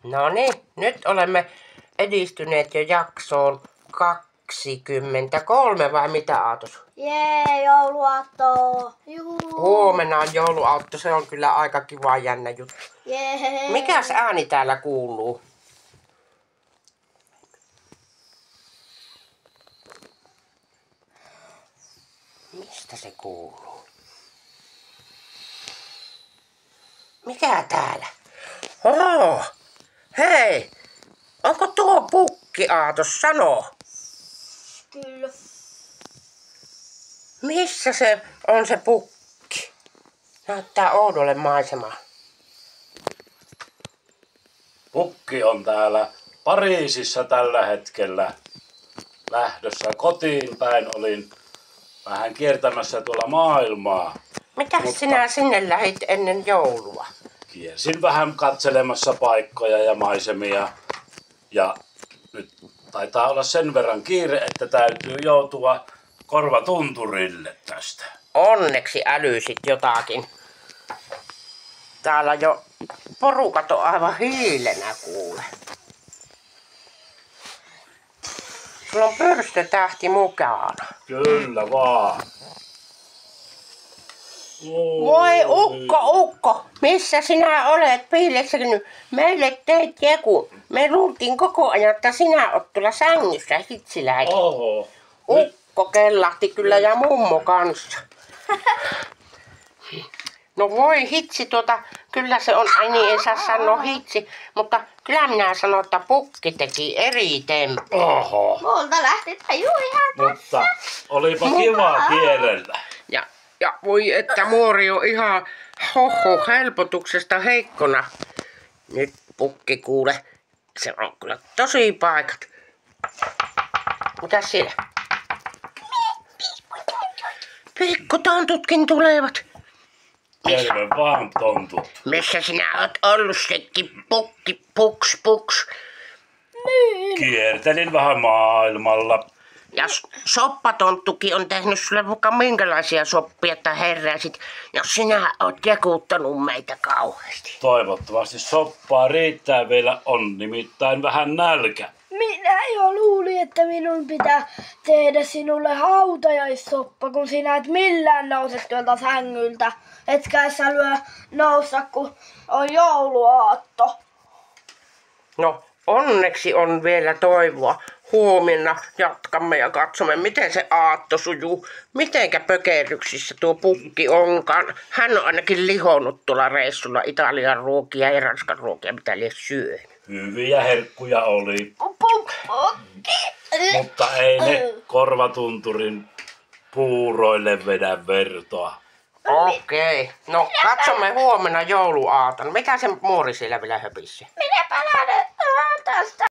No niin, nyt olemme edistyneet jo jaksoon 23 vai mitä, Aatos? Jee, jouluaatto! Juhu. Huomenna on jouluaatto, se on kyllä aika kiva jännä juttu. Jee. Mikäs ääni täällä kuuluu? Mistä se kuuluu? Mikä täällä? Oh, hei! Onko tuo pukki, Aatos? Sano! Kyllä. Missä se on se pukki? Näyttää oudolle maisemaa. Pukki on täällä Pariisissa tällä hetkellä lähdössä kotiin päin. Olin vähän kiertämässä tuolla maailmaa. Mitäs sinä sinne lähit ennen joulua? Kiersin vähän katselemassa paikkoja ja maisemia. Ja nyt taitaa olla sen verran kiire, että täytyy joutua korvatunturille tästä. Onneksi älysit jotakin. Täällä jo porukat on aivan hiilenä, kuule. Sulla on pyrstötähti mukana. Kyllä vaan. Voi ukko, missä sinä olet piilessänyt? Meille teit joku. Me luultiin koko ajan, että sinä oot tuolla sängyssä hitsiläikin. Oho. Ukko kellahti kyllä ja mummo kanssa. No voi hitsi, kyllä se on, ai niin, ei saa sanoa hitsi, mutta kyllä minä sanon, että pukki teki eri temppu. Oho. Multa lähti taju ihan Mutta olipa kiva kierrellä. Ja voi että muori on ihan helpotuksesta heikkona. Nyt pukki kuule, se on kyllä tosi paikat. Mitäs siellä? Pikkutontutkin tulevat. Terve vaan tontut. Missä sinä oot ollut sekin pukki, puks? Kiertelin vähän maailmalla. Ja soppatonttukin on tehnyt sulle vaikka minkälaisia soppia, että heräsit, jos sinä oot jekuuttanut meitä kauheasti. Toivottavasti soppaa riittää vielä, on nimittäin vähän nälkä. Minä jo luulin, että minun pitää tehdä sinulle hautajaissoppa, kun sinä et millään nouse tuolta sängyltä. Etkä sä lyö nousta, kun on jouluaatto. No, onneksi on vielä toivoa. Huomenna jatkamme ja katsomme, miten se aatto sujuu. Mitenkä pökerryksissä tuo pukki onkaan. Hän on ainakin lihonnut tuolla reissulla Italian ruokia ja Ranskan ruokia, mitä lie syönyt. Hyviä herkkuja oli, Pukki. mutta ei ne korvatunturin puuroille vedä vertoa. Okei. No, katsomme huomenna jouluaaton. Mikä se muori siellä vielä höpissä? Minä palaan tästä.